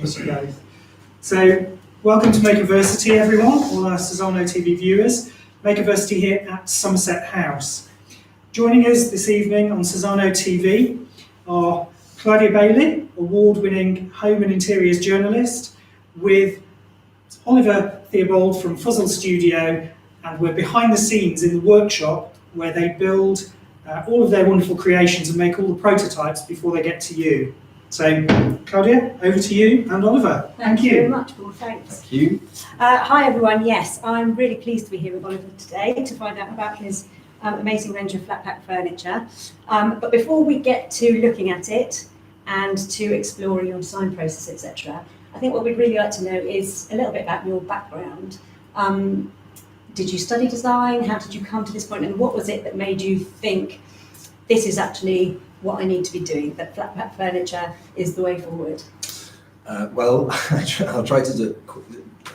introduce you both. So, welcome to Makerversity, everyone, all our Cezano TV viewers. Makerversity here at Somerset House. Joining us this evening on Cezano TV are Claudia Bailey, award-winning home and interiors journalist, with Oliver Theobald from FUZL Studio, and we're behind the scenes in the workshop where they build all of their wonderful creations and make all the prototypes before they get to you. So, Claudia, over to you, and Oliver. Thank you very much, Paul. Thanks. Thank you. Hi, everyone. Yes, I'm really pleased to be here with Oliver today to find out about his amazing range of flat pack furniture. But before we get to looking at it and to exploring your design process, etc., I think what we'd really like to know is a little bit about your background. Did you study design? How did you come to this point? And what was it that made you think this is actually what I need to be doing, that flat pack furniture is the way forward? Well, I'll try to do it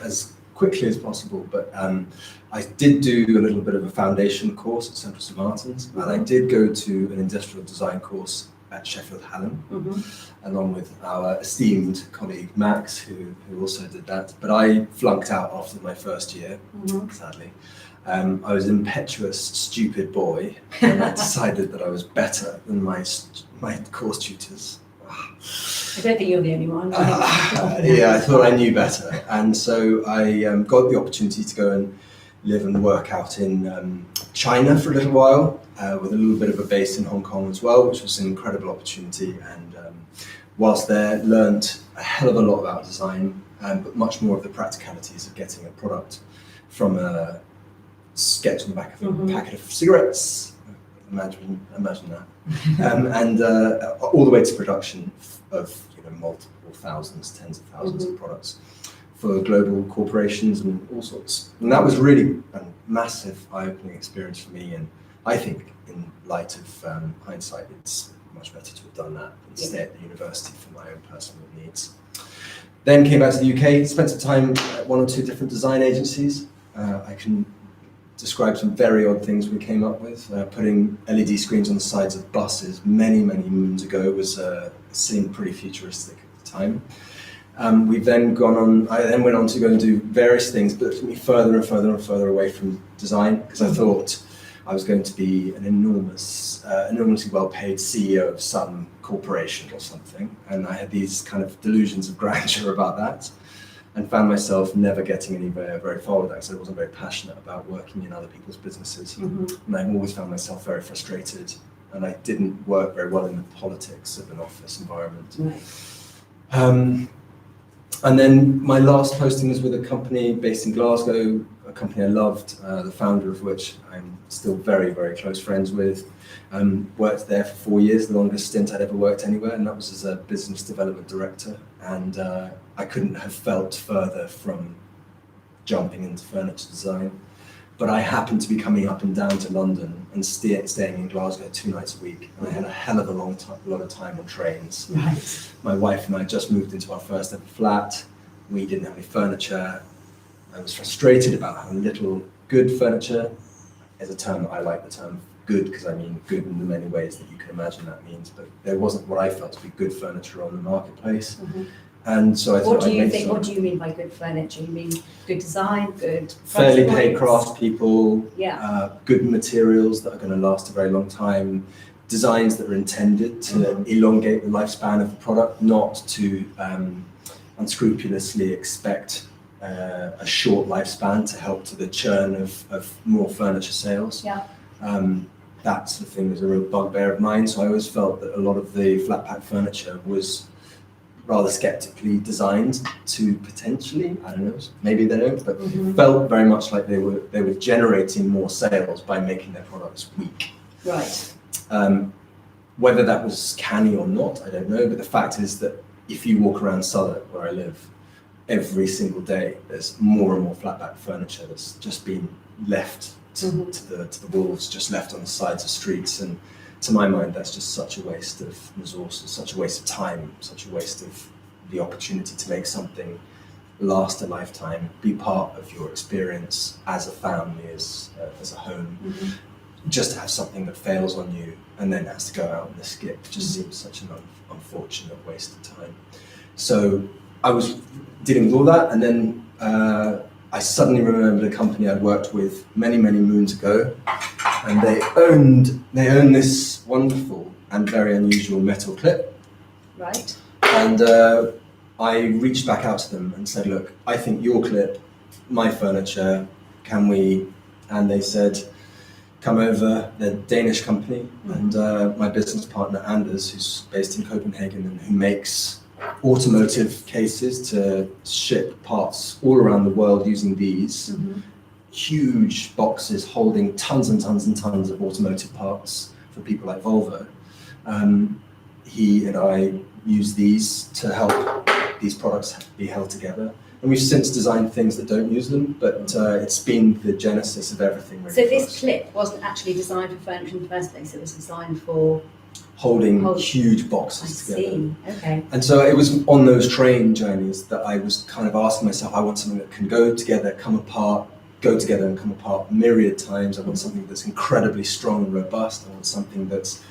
as quickly as possible, but I did do a little bit of a foundation course at Central St Martin's, and I did go to an industrial design course at Sheffield Hallam, along with our esteemed colleague Max, who also did that. But I flunked out after my first year, sadly. I was an impetuous, stupid boy, and I decided that I was better than my course tutors. I don't think you're the only one. Yeah, I thought I knew better, and so I got the opportunity to go and live and work out in China for a little while, with a little bit of a base in Hong Kong as well, which was an incredible opportunity. And whilst there, learned a hell of a lot about design, but much more of the practicalities of getting a product from a sketch on the back of a packet of cigarettes. Imagine that, and all the way to production of multiple thousands, tens of thousands of products for global corporations and all sorts. And that was really a massive eye-opening experience for me. And I think, in light of hindsight, it's much better to have done that than stay at the university for my own personal needs. Then came back to the UK, spent some time at one or two different design agencies. I can describe some very odd things we came up with. Putting LED screens on the sides of buses many, many moons ago seemed pretty futuristic at the time. I then went on to go and do various things, but it took me further and further and further away from design, because I thought I was going to be an enormously well-paid CEO of some corporation or something, and I had these kind of delusions of grandeur about that, and found myself never getting anywhere very far with that, because I wasn't very passionate about working in other people's businesses. And I always found myself very frustrated, and I didn't work very well in the politics of an office environment. Right. And then my last posting was with a company based in Glasgow, a company I loved, the founder of which I'm still very, very close friends with. Worked there for 4 years, the longest stint I'd ever worked anywhere, and that was as a business development director. And I couldn't have felt further from jumping into furniture design. But I happened to be coming up and down to London and staying in Glasgow 2 nights a week. And I had a hell of a lot of time on trains. Right. My wife and I just moved into our first ever flat. We didn't have any furniture. I was frustrated about how little good furniture is a term that I like the term good, because I mean good in the many ways that you can imagine that means, but there wasn't what I felt to be good furniture on the marketplace. And so I thought, what do you mean by good furniture? You mean good design, good fairly paid craftspeople, yeah, good materials that are going to last a very long time, designs that are intended to elongate the lifespan of the product, not to unscrupulously expect a short lifespan to help to the churn of more furniture sales. Yeah. That sort of thing was a real bugbear of mine. So I always felt that a lot of the flat pack furniture was rather skeptically designed to potentially, I don't know, maybe they don't, but felt very much like they were generating more sales by making their products weak. Right. Whether that was canny or not, I don't know, but the fact is that if you walk around Southwark, where I live, every single day there's more and more flat pack furniture that's just been left to the wolves, just left on the sides of streets. And to my mind, that's just such a waste of resources, such a waste of time, such a waste of the opportunity to make something last a lifetime, be part of your experience as a family, as a home. Just to have something that fails on you and then has to go out in the skip just seems such an unfortunate waste of time. So I was dealing with all that, and then I suddenly remembered a company I'd worked with many moons ago, and they owned this wonderful and very unusual metal clip. Right. And I reached back out to them and said, look, I think your clip, my furniture, can we? And they said, come over. They're a Danish company, and my business partner Anders, who's based in Copenhagen and who makes automotive cases to ship parts all around the world using these huge boxes holding tons and tons of automotive parts for people like Volvo. He and I use these to help these products be held together. And we've since designed things that don't use them, but it's been the genesis of everything. Really, so this clip wasn't actually designed for furniture in the first place, it was designed for holding huge boxes together. I see, okay. And so it was on those train journeys that I was kind of asking myself, I want something that can go together, come apart, go together and come apart myriad times. I want something that's incredibly strong and robust. I want something that's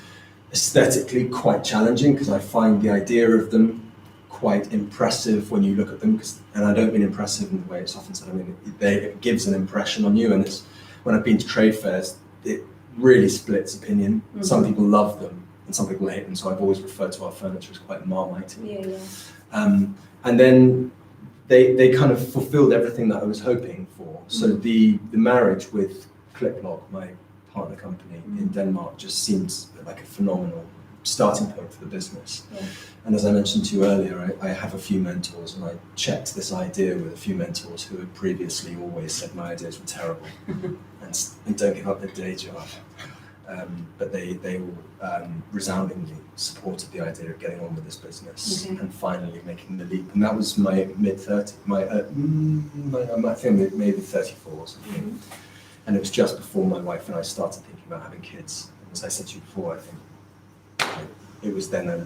aesthetically quite challenging, because I find the idea of them quite impressive when you look at them, and I don't mean impressive in the way it's often said. I mean, it gives an impression on you, and it's, when I've been to trade fairs, it really splits opinion. Some people love them and some people hate them, so I've always referred to our furniture as quite marmite-y. And then they kind of fulfilled everything that I was hoping for. So the marriage with Cliplog, my partner company in Denmark, just seems like a phenomenal starting point for the business. And as I mentioned to you earlier, I have a few mentors, and I checked this idea with a few mentors who had previously always said my ideas were terrible and don't give up their day job. But they all resoundingly supported the idea of getting on with this business and finally making the leap. And that was my mid-30s, I think maybe 34 or something. And it was just before my wife and I started thinking about having kids. And as I said to you before, I think it was then a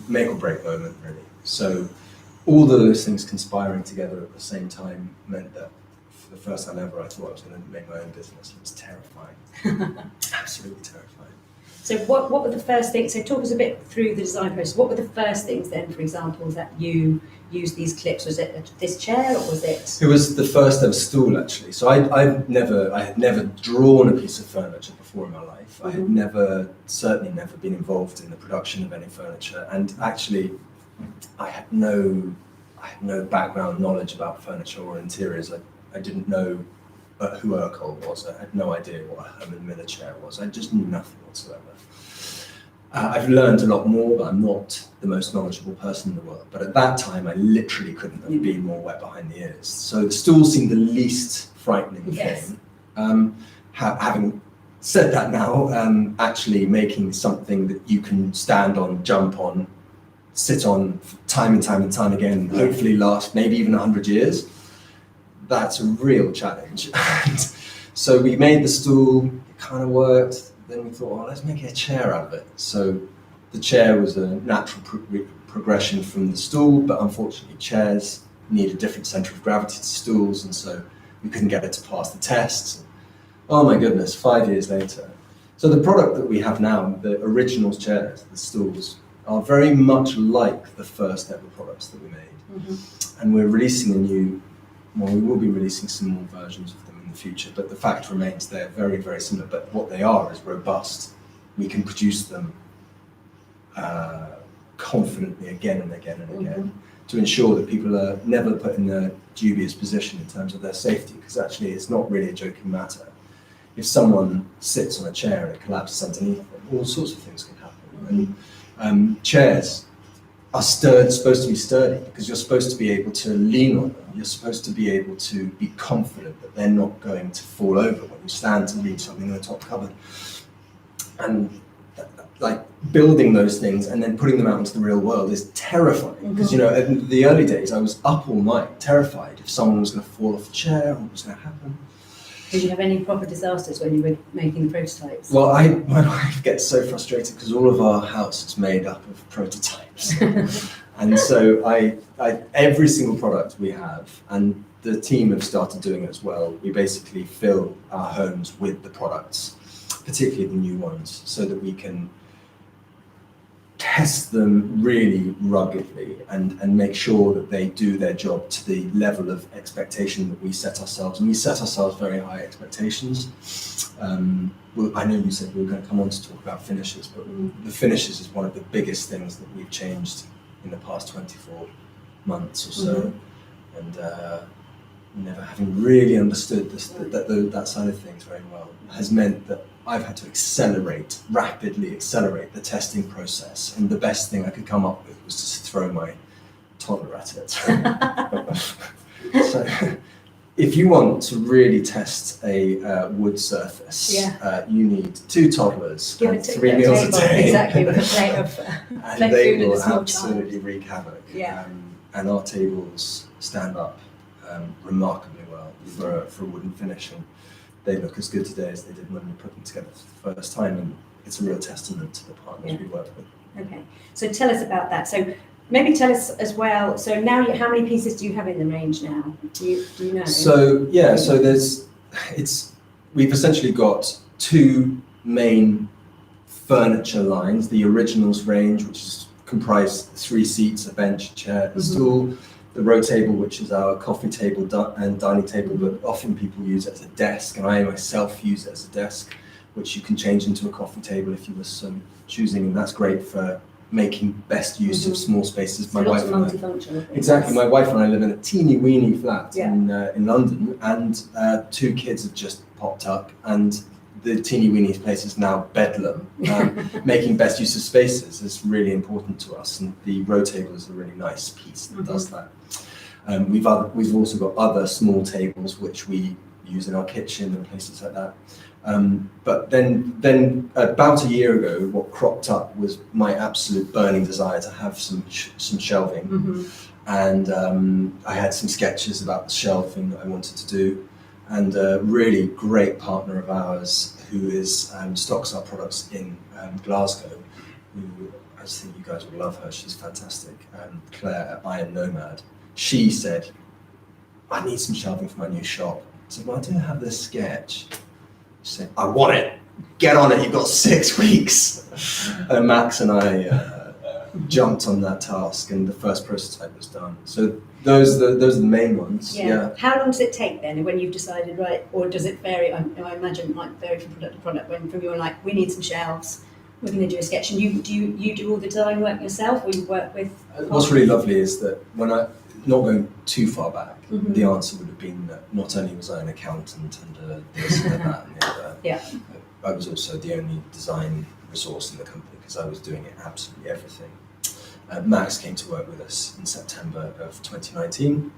make or break moment, really. So all those things conspiring together at the same time meant that for the first time ever I thought I was going to make my own business. It was terrifying. Absolutely terrifying. So what were the first things, so talk us a bit through the design process. What were the first things then, for example, that you used these clips? Was it this chair, or was it? It was the first ever stool, actually. So I had never drawn a piece of furniture before in my life. I had certainly never been involved in the production of any furniture, and actually I had no background knowledge about furniture or interiors. I didn't know who Urkel was. I had no idea what a Herman Miller chair was. I just knew nothing whatsoever. I've learned a lot more, but I'm not the most knowledgeable person in the world. But at that time, I literally couldn't have been more wet behind the ears. So the stool seemed the least frightening thing. Having said that now, actually making something that you can stand on, jump on, sit on time and time again, hopefully last maybe even 100 years, that's a real challenge. And so we made the stool, it kind of worked. Then we thought, let's make a chair out of it. So the chair was a natural progression from the stool, but unfortunately chairs need a different center of gravity to stools, and so we couldn't get it to pass the tests. Oh my goodness, 5 years later. So the product that we have now, the original chairs, the stools, are very much like the first ever products that we made. And we're releasing we will be releasing some more versions of them in the future, but the fact remains they're very, very similar, but what they are is robust. We can produce them confidently again and again and again to ensure that people are never put in a dubious position in terms of their safety, because actually it's not really a joking matter. If someone sits on a chair and it collapses underneath them, all sorts of things can happen. And chairs are supposed to be sturdy, because you're supposed to be able to lean on them. You're supposed to be able to be confident that they're not going to fall over when you stand to reach something in the top cupboard. And like building those things and then putting them out into the real world is terrifying, because in the early days I was up all night terrified if someone was going to fall off the chair or what was going to happen. Did you have any proper disasters when you were making the prototypes? Well, my wife gets so frustrated because all of our house is made up of prototypes. And so I every single product we have, and the team have started doing it as well, we basically fill our homes with the products, particularly the new ones, so that we can test them really ruggedly and make sure that they do their job to the level of expectation that we set ourselves. And we set ourselves very high expectations. Well, I know you said we were going to come on to talk about finishes, but the finishes is one of the biggest things that we've changed in the past 24 months or so. And never having really understood that side of things very well has meant that I've had to rapidly accelerate the testing process, and the best thing I could come up with was just throw my toddler at it. So if you want to really test a wood surface, you need 2 toddlers and 3 meals a day. Exactly, with a plate of and they food and a will small absolutely child. wreak havoc. Yeah. And our tables stand up remarkably well for a wooden finish, and they look as good today as they did when we put them together for the first time, and it's a real testament to the partners we work with. Okay, so tell us about that. So maybe tell us as well, so now how many pieces do you have in the range now? Do you know? So we've essentially got 2 main furniture lines: the originals range, which is comprised 3 seats, a bench, a chair, a stool; the row table, which is our coffee table and dining table, but often people use it as a desk, and I myself use it as a desk, which you can change into a coffee table if you were so choosing, and that's great for making best use of small spaces. My wife multifunctional. Exactly. My wife and I live in a teeny weeny flat in London, and 2 kids have just popped up, and the teeny weeny place is now bedlam. Making best use of spaces is really important to us, and the row table is a really nice piece that does that. We've also got other small tables which we use in our kitchen and places like that. But then about a year ago, what cropped up was my absolute burning desire to have some shelving, and I had some sketches about the shelving that I wanted to do, and a really great partner of ours who stocks our products in Glasgow, who I just think you guys will love her. She's fantastic. Claire at Iron Nomad. She said, "I need some shelving for my new shop." I said, "Well, I do have this sketch." She said, "I want it. Get on it. You've got 6 weeks." And Max and I jumped on that task, and the first prototype was done. So those are the main ones. Yeah. How long does it take then when you've decided, right, or does it vary? I imagine it might vary from product to product. When from you're like, we need some shelves, we're going to do a sketch, and you do all the design work yourself, or you work with? What's really lovely is that when not going too far back, the answer would have been that not only was I an accountant and this and that and the other, I was also the only design resource in the company because I was doing absolutely everything. Max came to work with us in September of 2019,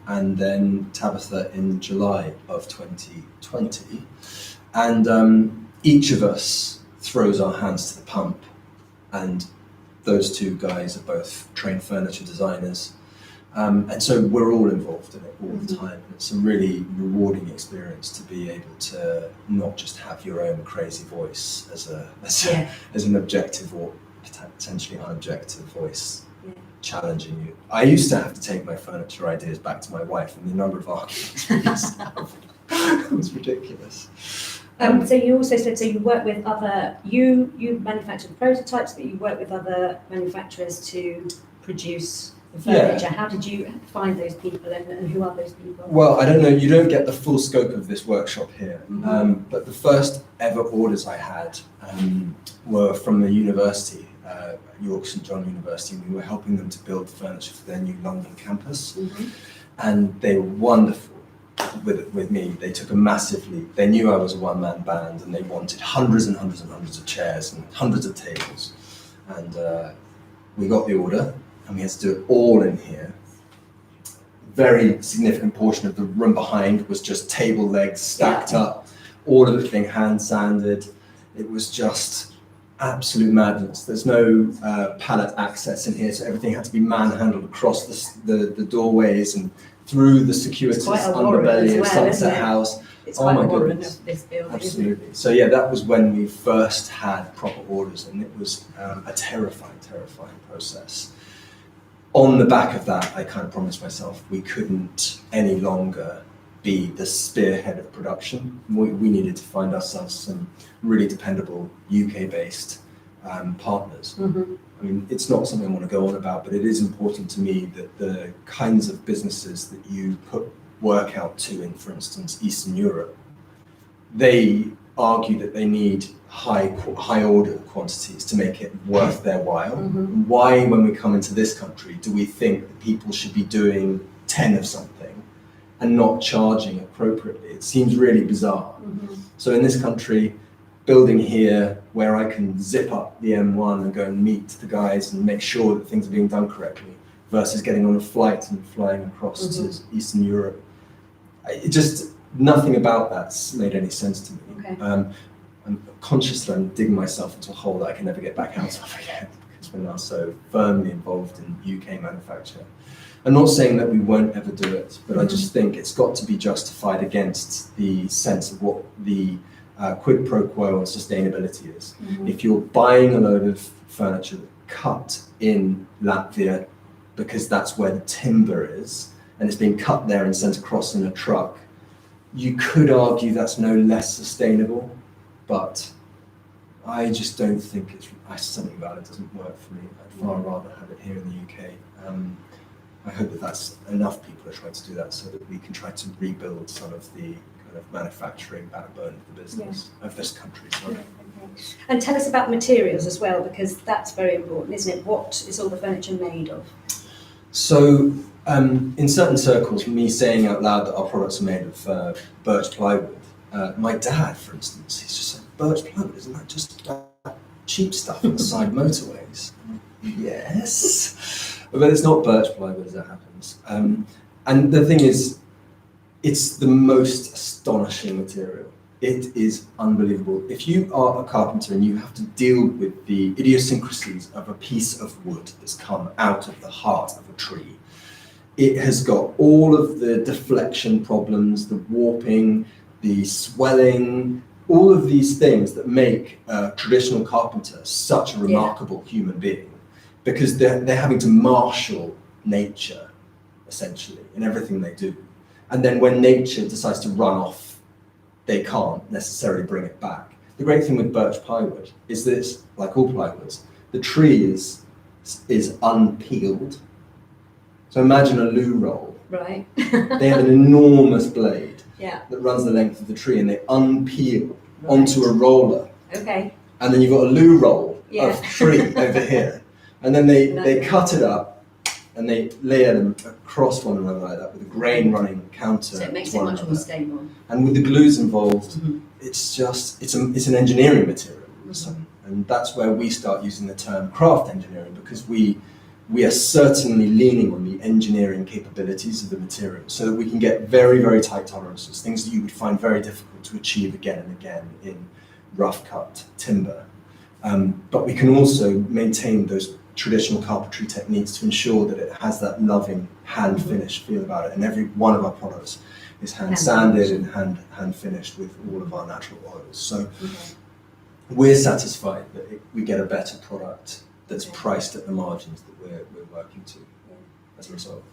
and then Tabitha in July of 2020, and each of us throws our hands to the pump, and those 2 guys are both trained furniture designers. And so we're all involved in it all the time. And it's a really rewarding experience to be able to not just have your own crazy voice as an objective or potentially unobjective voice challenging you. I used to have to take my furniture ideas back to my wife, and the number of arguments we used to have was ridiculous. So you also said, so you work with you manufacture the prototypes, but you work with other manufacturers to produce the furniture. How did you find those people, and who are those people? Well, I don't know, you don't get the full scope of this workshop here, but the first ever orders I had were from the university, York St John University, and we were helping them to build furniture for their new London campus, and they were wonderful with me. They took a massive leap. They knew I was a one-man band, and they wanted hundreds and hundreds and hundreds of chairs and hundreds of tables, and we got the order, and we had to do it all in here. Very significant portion of the room behind was just table legs stacked up, all of it being hand sanded. It was just absolute madness. There's no pallet access in here, so everything had to be manhandled across the doorways and through the circuitous underbelly of Sunset House. It's quite a warren of this building. Absolutely. So yeah, that was when we first had proper orders, and it was a terrifying process. On the back of that, I kind of promised myself we couldn't any longer be the spearhead of production. We needed to find ourselves some really dependable UK-based partners. Mhm. I mean, it's not something I want to go on about, but it is important to me that the kinds of businesses that you put work out to in, for instance, Eastern Europe, they argue that they need high order quantities to make it worth their while. Mhm. Why, when we come into this country, do we think that people should be doing 10 of something and not charging appropriately? It seems really bizarre. Mhm. So in this country, building here where I can zip up the M1 and go and meet the guys and make sure that things are being done correctly versus getting on a flight and flying across to Eastern Europe. It just, nothing about that's made any sense to me. Okay. I'm conscious that I'm digging myself into a hole that I can never get back out of again because we're now so firmly involved in UK manufacture. I'm not saying that we won't ever do it, but I just think it's got to be justified against the sense of what the quid pro quo on sustainability is. Mhm. If you're buying a load of furniture cut in Latvia because that's where the timber is, and it's being cut there and sent across in a truck, you could argue that's no less sustainable, but I just don't think something about it doesn't work for me. I'd far rather have it here in the UK. I hope that that's enough people are trying to do that so that we can try to rebuild some of the kind of manufacturing backbone of the business, of this country. Sorry. Okay. And tell us about materials as well, because that's very important, isn't it? What is all the furniture made of? So, in certain circles, me saying out loud that our products are made of birch plywood, my dad, for instance, he's just like, birch plywood, isn't that just cheap stuff on the side motorways? Yes. But it's not birch plywood as it happens. And the thing is, it's the most astonishing material. It is unbelievable. If you are a carpenter and you have to deal with the idiosyncrasies of a piece of wood that's come out of the heart of a tree, it has got all of the deflection problems, the warping, the swelling, all of these things that make a traditional carpenter such a remarkable human being, because they're having to marshal nature, essentially, in everything they do. And then when nature decides to run off, they can't necessarily bring it back. The great thing with birch plywood is that it's, like all plywoods, the tree is unpeeled. So imagine a loo roll. Right. They have an enormous blade Yeah. that runs the length of the tree, and they unpeel onto a roller. Okay. And then you've got a loo roll Yeah. of tree over here. And then they cut it up and they layer them across one another like that with the grain running counter. So it makes to it one much more another. stable. And with the glues involved, Mhm. it's an engineering material. And that's where we start using the term craft engineering, because we are certainly leaning on the engineering capabilities of the material so that we can get very, very tight tolerances, things that you would find very difficult to achieve again and again in rough cut timber. But we can also maintain those traditional carpentry techniques to ensure that it has that loving hand finished feel about it. And every one of our products is hand sanded and hand finished with all of our natural oils. So we're satisfied that we get a better product that's priced at the margins that we're working to as a result.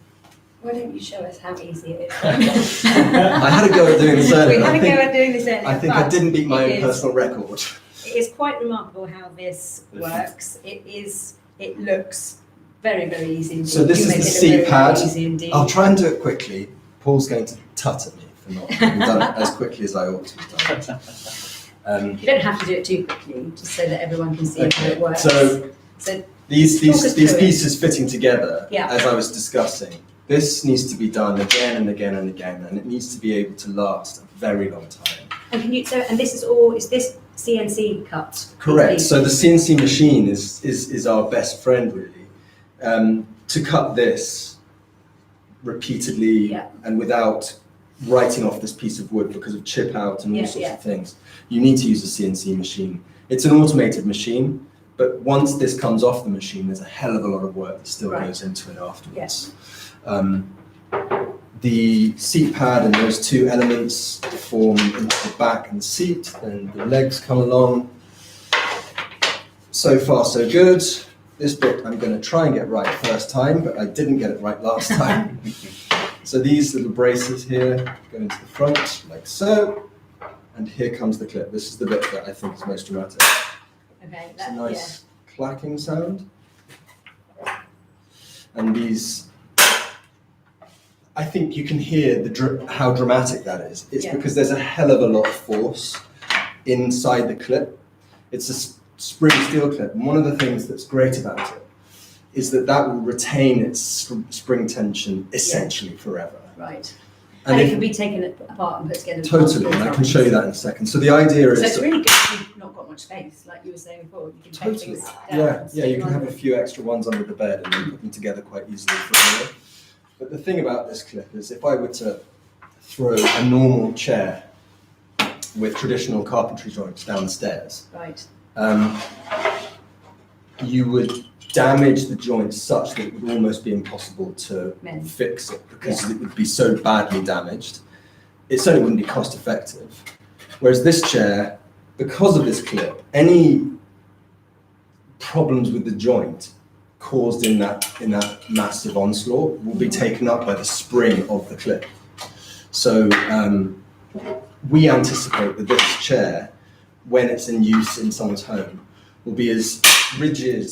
Why don't you show us how easy it is? I had a go at doing this earlier. We had a go at doing this earlier. I think I but didn't beat my it own is- personal record. It is quite remarkable how this works. It looks very, very easy indeed. So this You is make the it look C very, pad. very easy indeed. I'll try and do it quickly. Paul's going to tut at me for not having done it as quickly as I ought to have done it. You don't have to do it too quickly, just so that everyone can see how it works. So these talk us through it. pieces fitting together, Yeah. as I was discussing, this needs to be done again and again and again, and it needs to be able to last a very long time. And this is this CNC cut? Correct. So the CNC machine is our best friend, really. To cut this repeatedly and without writing off this piece of wood because of chip out and all sorts of things, you need to use a CNC machine. It's an automated machine, but once this comes off the machine, there's a hell of a lot of work that still goes into it afterwards. The seat pad and those two elements form into the back and the seat, and the legs come along. So far, so good. This bit I'm going to try and get right first time, but I didn't get it right last time. So these little braces here go into the front, like so, and here comes the clip. This is the bit that I think is most dramatic. Okay, It's a nice clacking sound. And these, I think you can hear how dramatic that is. It's because there's a hell of a lot of force inside the clip. It's a spring steel clip, and one of the things that's great about it is that will retain its spring tension essentially forever. Right. And it can be taken apart and put together. Totally, and I can show you that in a second. So the idea is... So it's really good if you've not got much space, like you were saying before. You can take things down. Yeah, you can have a few extra ones under the bed and then put them together quite easily for a meal. But the thing about this clip is if I were to throw a normal chair with traditional carpentry joints down the stairs, right, you would damage the joints such that it would almost be impossible to fix it because it would be so badly damaged. It certainly wouldn't be cost effective. Whereas this chair, because of this clip, any problems with the joint caused in that massive onslaught will be taken up by the spring of the clip. So we anticipate that this chair, when it's in use in someone's home, will be as rigid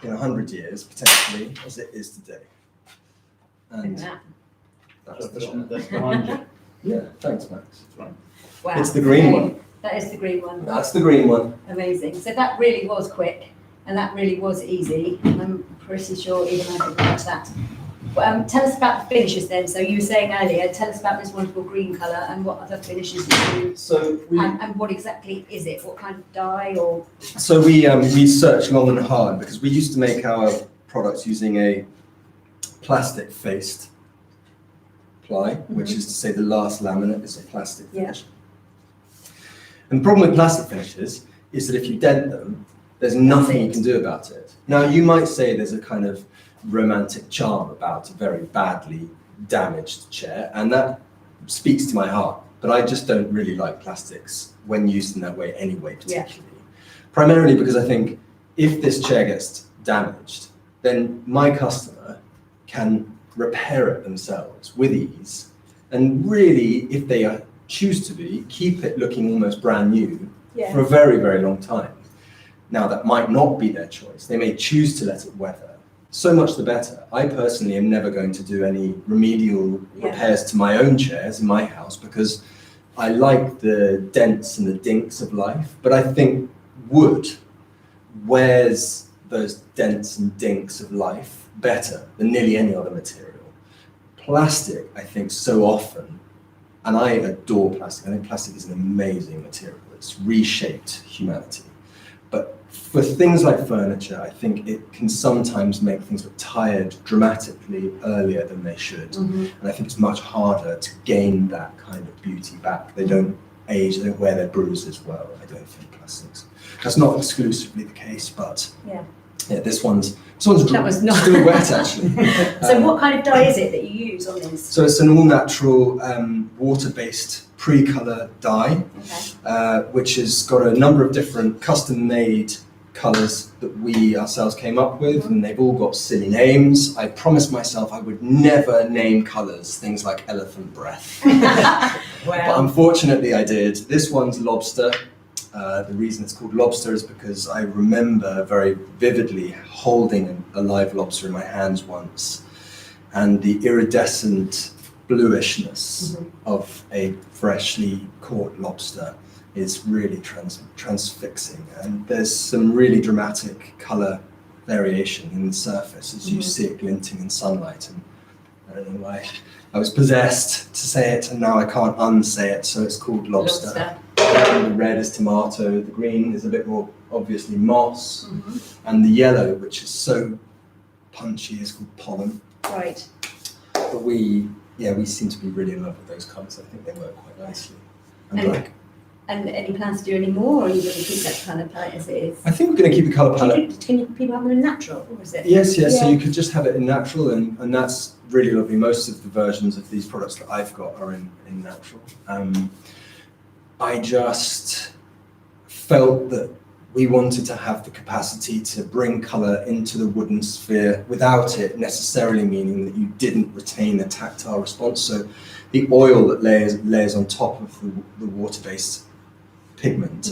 in 100 years, potentially, as it is today. And that's the shot. That's behind you. Yeah, thanks, Max. wow. It's the green one. That is the green one. That's the green one. Amazing. So that really was quick, and that really was easy. I'm pretty sure even I could match that. Tell us about the finishes then. So you were saying earlier, tell us about this wonderful green colour and what other finishes you do. So and what exactly is it? What kind of dye or? So we searched long and hard because we used to make our products using a plastic faced ply, which is to say the last laminate is a plastic finish. And the problem with plastic finishes is that if you dent them, there's nothing you can do about it. Now you might say there's a kind of romantic charm about a very badly damaged chair, and that speaks to my heart, but I just don't really like plastics when used in that way anyway, particularly. Primarily because I think if this chair gets damaged, then my customer can repair it themselves with ease, and really, if they choose to keep it looking almost brand new for a very, very long time. Now that might not be their choice. They may choose to let it weather. So much the better. I personally am never going to do any remedial repairs to my own chairs in my house because I like the dents and the dinks of life, but I think wood wears those dents and dinks of life better than nearly any other material. Plastic, I think, so often, and I adore plastic. I think plastic is an amazing material. It's reshaped humanity. But for things like furniture, I think it can sometimes make things look tired dramatically earlier than they should. And I think it's much harder to gain that kind of beauty back. They don't age, they don't wear their bruises well, I don't think, plastics. That's not exclusively the case, but this one's still wet actually. So what kind of dye is it that you use on this? So it's an all-natural water-based pre-colour dye, which has got a number of different custom-made colours that we ourselves came up with, and they've all got silly names. I promised myself I would never name colours things like elephant breath. But unfortunately I did. This one's lobster. The reason it's called lobster is because I remember very vividly holding a live lobster in my hands once, and the iridescent bluishness of a freshly caught lobster is really transfixing, and there's some really dramatic colour variation in the surface as you see it glinting in sunlight, and I don't know why I was possessed to say it and now I can't unsay it, so it's called lobster. The red is tomato, the green is a bit more obviously moss, and the yellow, which is so punchy, is called pollen. Right. But we seem to be really in love with those colours. I think they work quite nicely. And any plans to do any more, or are you going to keep that kind of palette as it is? I think we're going to keep the colour palette. Can people have them in natural, or is it? Yes, so you could just have it in natural, and that's really lovely. Most of the versions of these products that I've got are in natural. I just felt that we wanted to have the capacity to bring colour into the wooden sphere without it necessarily meaning that you didn't retain a tactile response. So the oil that layers on top of the water-based pigment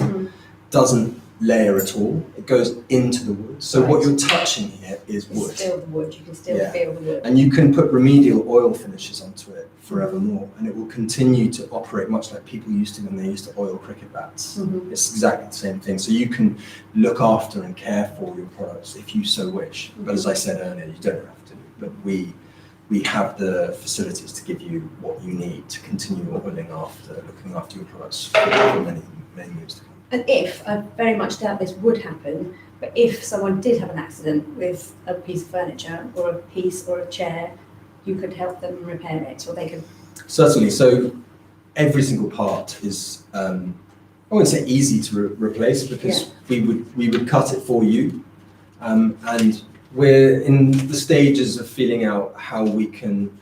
doesn't layer at all. It goes into the wood. So what you're touching here is wood. It's still the wood. You can still feel the wood. And you can put remedial oil finishes onto it forevermore, and it will continue to operate much like people used to when they used to oil cricket bats. It's exactly the same thing. So you can look after and care for your products if you so wish. But as I said earlier, you don't have to. But we have the facilities to give you what you need to continue looking after your products for many, many years to come. And if, I very much doubt this would happen, but if someone did have an accident with a piece of furniture or a piece or a chair, you could help them repair it, or they could... Certainly. So every single part is, I wouldn't say easy to replace, because we would cut it for you. And we're in the stages of feeling out how we can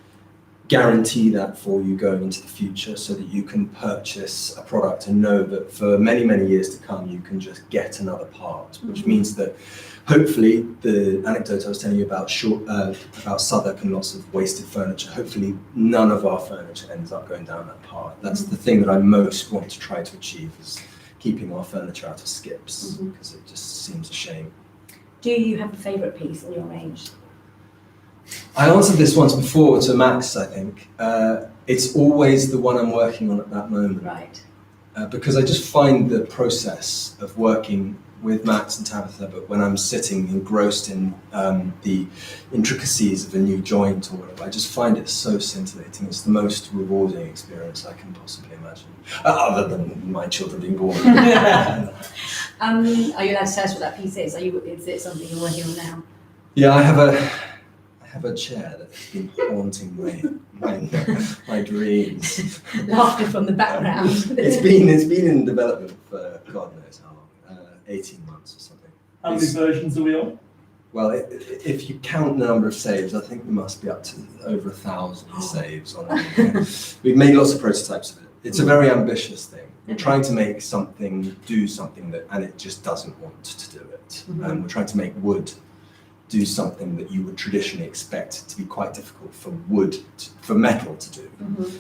guarantee that for you going into the future, so that you can purchase a product and know that for many, many years to come, you can just get another part, which means that hopefully the anecdote I was telling you about Southwark and lots of wasted furniture, hopefully none of our furniture ends up going down that path. That's the thing that I most want to try to achieve, is keeping our furniture out of skips, because it just seems a shame. Do you have a favourite piece in your range? I answered this once before to Max, I think. It's always the one I'm working on at that moment. Right. Because I just find the process of working with Max and Tabitha, but when I'm sitting engrossed in the intricacies of a new joint or whatever, I just find it so scintillating. It's the most rewarding experience I can possibly imagine, other than my children being born. Are you allowed to tell us what that piece is? Is it something you're working on now? Yeah, I have a chair that has been haunting my dreams. Laughter from the background. It's been in development for God knows how long, 18 months or something. How many versions are we on? Well, if you count the number of saves, I think we must be up to over 1,000 saves on it. We've made lots of prototypes of it. It's a very ambitious thing. We're trying to make something do something and it just doesn't want to do it. We're trying to make wood do something that you would traditionally expect to be quite difficult for metal to do.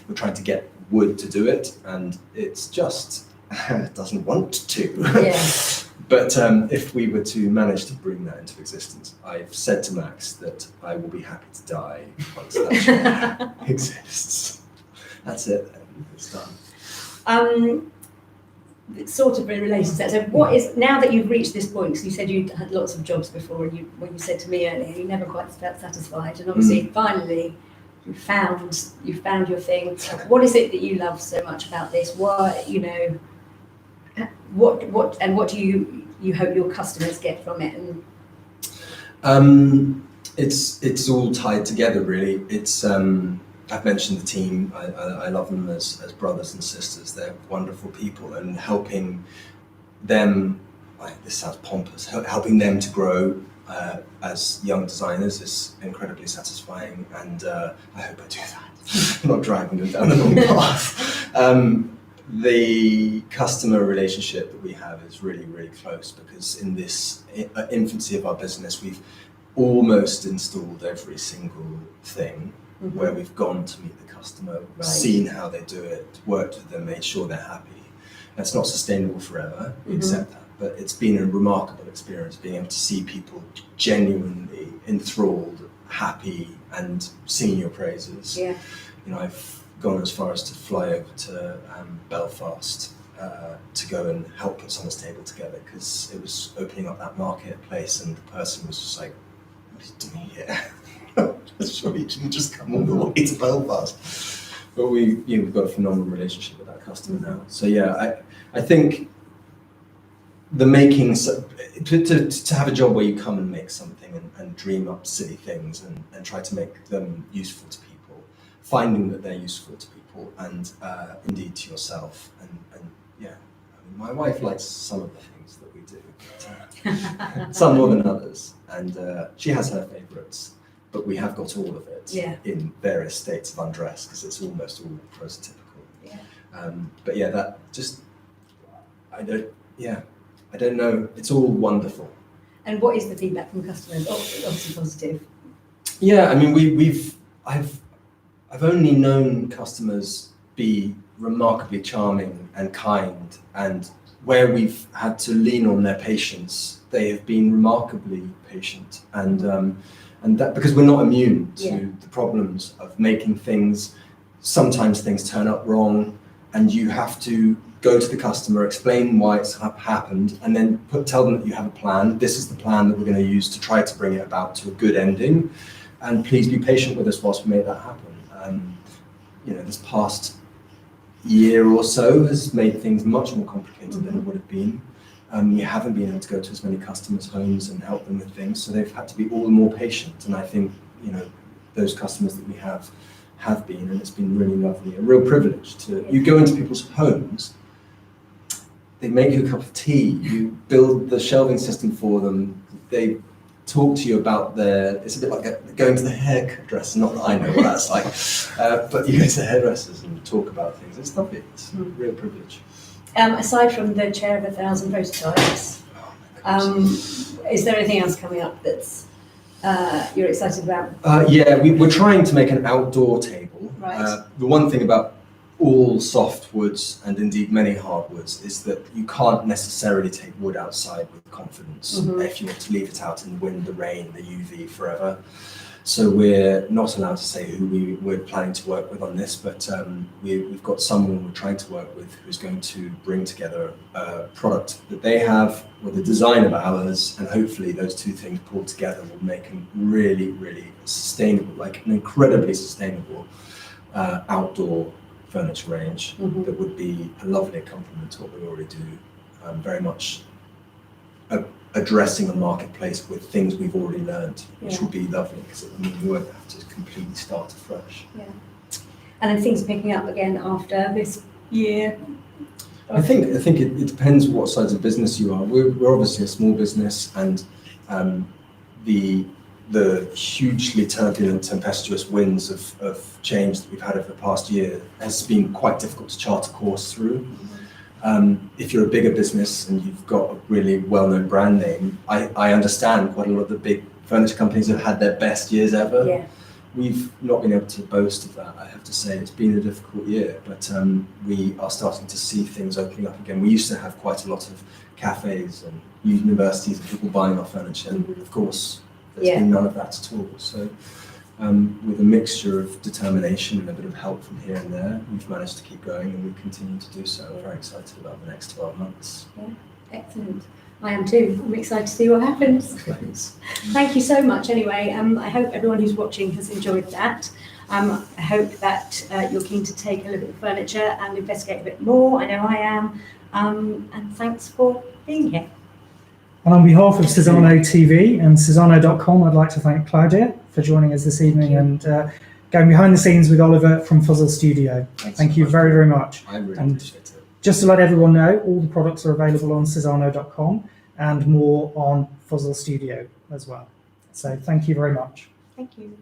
We're trying to get wood to do it, and it's just doesn't want to. Yeah. But if we were to manage to bring that into existence, I've said to Max that I will be happy to die once that chair exists. That's it. It's done. It's sort of related to that. So what is, now that you've reached this point, because you said you'd had lots of jobs before, and when you said to me earlier, you never quite felt satisfied, and obviously finally you found your thing. What is it that you love so much about this? What do you hope your customers get from it? And it's all tied together, really. It's I've mentioned the team. I love them as brothers and sisters. They're wonderful people, and helping them, this sounds pompous, helping them to grow as young designers is incredibly satisfying, and I hope I do that. I'm not driving them down the wrong path. The customer relationship that we have is really, really close, because in this infancy of our business, we've almost installed every single thing. Where we've gone to meet the customer, seen how they do it, worked with them, made sure they're happy. That's not sustainable forever, we accept that, but it's been a remarkable experience being able to see people genuinely enthralled, happy, and singing your praises. Yeah. I've gone as far as to fly over to Belfast to go and help put someone's table together, because it was opening up that marketplace, and the person was just like, "What are you doing here?" Sure, you shouldn't just come all the way to Belfast. But we've got a phenomenal relationship with that customer now. So yeah, I think the makings, to have a job where you come and make something and dream up silly things and try to make them useful to people, finding that they're useful to people and indeed to yourself. And yeah, I mean, my wife likes some of the things that we do, but, some more than others, and she has her favourites. But we have got all of it in various states of undress, because it's almost all prototypical. Yeah. But yeah, that just, I don't know. It's all wonderful. And what is the feedback from customers? Obviously positive. Yeah, I mean, I've only known customers be remarkably charming and kind and where we've had to lean on their patience, they have been remarkably patient, and that because we're not immune to the problems of making things. Sometimes things turn up wrong, and you have to go to the customer, explain why it's happened, and then tell them that you have a plan. This is the plan that we're going to use to try to bring it about to a good ending, and please be patient with us whilst we make that happen. This past year or so has made things much more complicated than it would have been. We haven't been able to go to as many customers' homes and help them with things, so they've had to be all the more patient. And I think those customers that we have been, and it's been really lovely, a real privilege to. You go into people's homes, they make you a cup of tea, you build the shelving system for them, they talk to you about it's a bit like going to the hairdresser, not that I know what that's like, but you go to the hairdressers and talk about things. It's lovely, it's a real privilege. Aside from the chair of 1,000 prototypes, is there anything else coming up that's you're excited about? We're trying to make an outdoor table. Right. The one thing about all softwoods and indeed many hardwoods is that you can't necessarily take wood outside with confidence if you want to leave it out in the wind, the rain, the UV forever. So we're not allowed to say who we're planning to work with on this, but we've got someone we're trying to work with who's going to bring together a product that they have with a design of ours, and hopefully those two things pulled together will make a really, really sustainable, like an incredibly sustainable outdoor furniture range that would be a lovely accompaniment to what we already do, very much addressing a marketplace with things we've already learned, which would be lovely because it would mean we won't have to completely start afresh. Yeah. And then things are picking up again after this year. I think it depends what size of business you are. We're obviously a small business, and the hugely turbulent, tempestuous winds of change that we've had over the past year has been quite difficult to chart a course through. If you're a bigger business and you've got a really well-known brand name, I understand quite a lot of the big furniture companies have had their best years ever. Yeah. We've not been able to boast of that, I have to say. It's been a difficult year, but we are starting to see things opening up again. We used to have quite a lot of cafes and universities and people buying our furniture, and of course there's been none of that at all. So with a mixture of determination and a bit of help from here and there, we've managed to keep going, and we continue to do so. I'm very excited about the next 12 months. Yeah, excellent. I am too. I'm excited to see what happens. Thanks. Thank you so much anyway. I hope everyone who's watching has enjoyed that. I hope that you're keen to take a look at the furniture and investigate a bit more. I know I am. And thanks for being here. And on behalf of Cezano TV and Cezano.com, I'd like to thank Claudia for joining us this evening and going behind the scenes with Oliver from FUZL Studio. Thank you very, very much. I really appreciate it. Just to let everyone know, all the products are available on Cezano.com and more on FUZL Studio as well. So thank you very much. Thank you.